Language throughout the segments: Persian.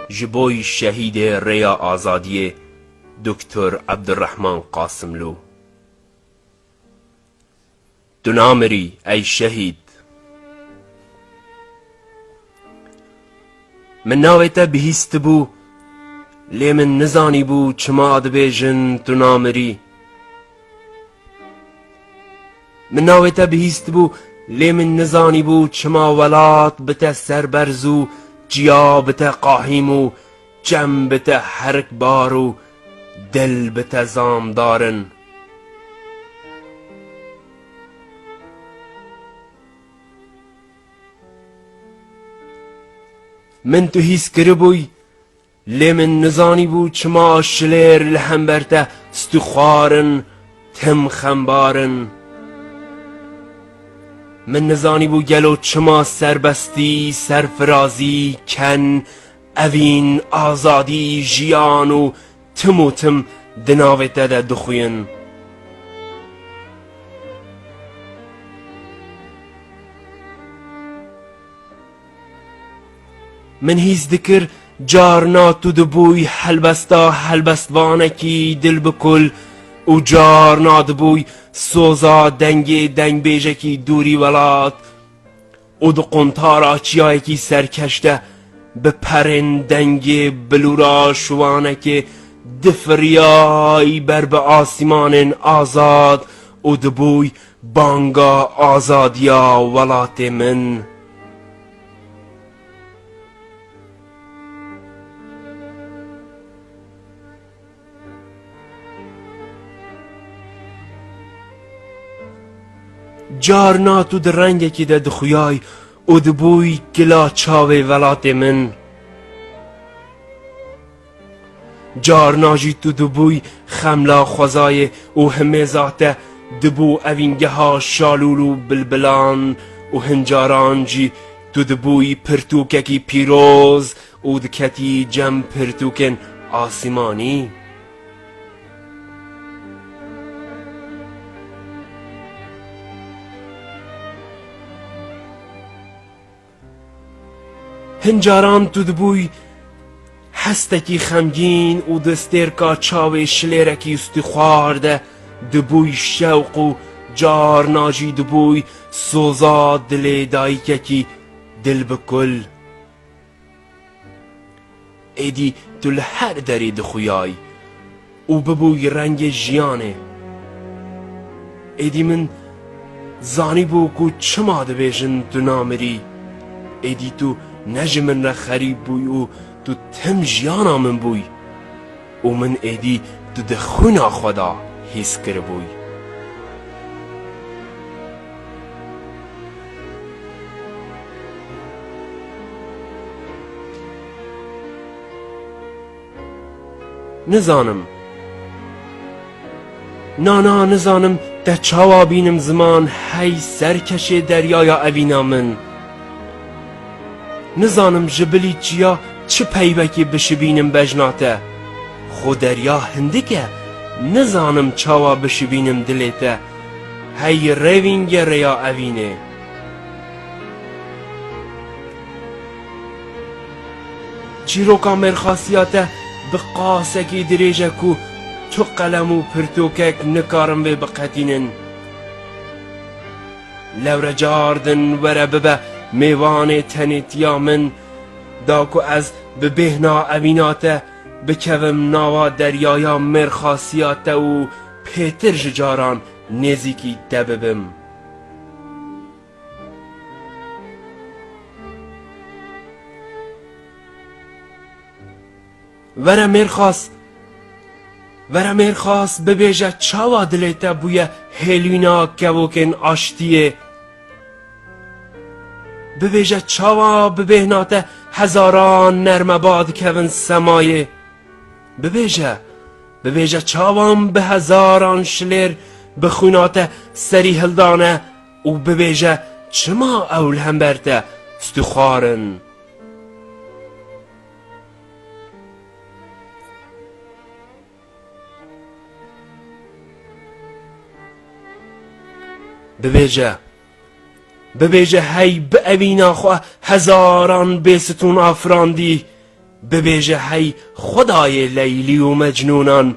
جبوی شهید ریا آزادی دکتر عبدالرحمن قاسملو. تو نامری ای شهید، من ناویتا بهیست بو لی من نزانی بو چما دبیجن تو نامری. من ناویتا بهیست بو لی من نزانی بو چما ولات بتا سربرزو جیا بتا قاهیمو جم بتا حرک بارو دل بتا زامدارن. من تو هیس کربوی لی من نزانی بو چما شلیر لهم برتا ستخوارن تم خمبارن. من نزانی بو گلو چما سربستی سرفرازی کن اوین آزادی جیانو تمو تم دناویتا دا دخوین. من هیز دکر جارنا تو دبوی حلبستا حلبستوانکی دل بکل و جارنا دبوی سوزا دنگ دنگ بیجکی دوری ولات و دو قنطارا چیایکی سرکشته بپرن دنگ بلورا شوانک دفریای بر به آسمان آزاد و دبوی بانگا آزادیا ولات من. جارنا تو در رنگکی ده دخویای او دبوی گلا چاوه ولات من. جارنا جی تو دبوی خملا خوزای او همه ذاته دبو اوینگه ها شالولو بلبلان و هنجاران جی تو دبوی پرتوککی پیروز او دکتی جم پرتوکن آسمانی. هنجاران تو دبوی هستکی خمگین و دستیرکا چاوی شلیرکی استخوارده دبوی شوق و جار ناجی دبوی سوزا دل دایککی دل بکل. ایدی تو لحر داری دخویای و ببوی رنگ جیانه. ایدی من زانی بو کو چما دبیجن تو نامری. ایدی تو نجمن را خریب بوی و تو تم جیانا من بوی و من ایدی تو دخونا خدا حس کر بوی. نزانم نانا نزانم ده چاوا بینم زمان هی سرکش دریایا اوینا من. نزانم جبلی چیا چه پیوکی بشبینم بجناته خود دریا هندکه نزانم چاوا بشبینم دلیته هی روینگ ریا اوینه. چیروکا مرخاصیاته بقاسکی دریجه کو تو قلم و پرتوکک نکارم به بقتینن. لور جاردن وره ببه میوان تنیتیا من داکو از ببهنا اویناته بکوم ناوا دریایا مرخاصیاته و پیتر جاران نزیکی دببم. وره مرخاص ببیجه چاوا دلیتا بویه هلینا کوکن آشتیه. ببیجه چاوا ببهناته هزاران نرم باد کون سمایه. ببیجه چاوام به هزاران شلر بخوناته سری هلدانه و ببیجه چما اول هم برته استخوارن. ببیجه هی به اوینا خواه هزاران بیستون آفراندی، ببیجه هی خدای لیلی و مجنونان،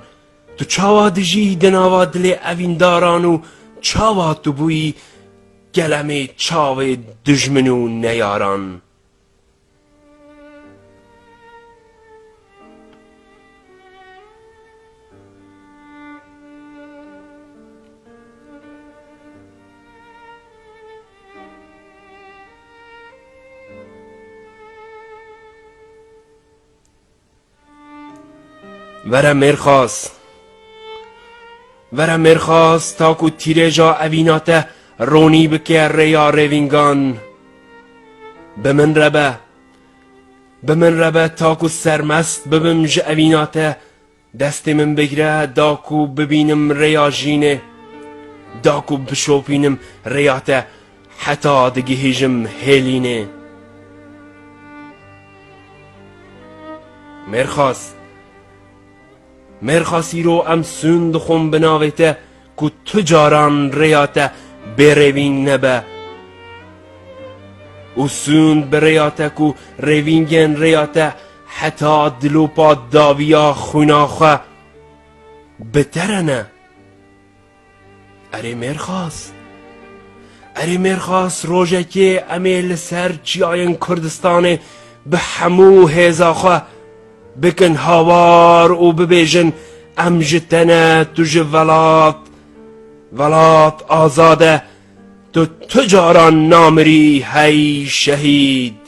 تو چاوا دجی دناوا دل اوینداران و چاوا تو بوی گلم چاو دجمن و نیاران. ورم مرخاس تا کو تیره جا اویناته رونی بکه ریا روینگان. به من ربه تا کو سرمست ببم ج اویناته، دست من بگیره دا کو ببینم ریا جینه، دا کو بشوپینم ریاته حتا دگی هیجم هلینه. مرخاسی رو ام سوند خون بناویته که تجاران ریاته بروین نبه، و سوند بریاته که روینگن ریاته حتی دلو پا داویا خوناخه بترنه. اره مرخاس روژه که امیل سر جیاین کردستان به همو هزاخه بکن هاوار و ببیجن ام جتنه تو ولات آزاده، تو تجاران نامری هی شهید.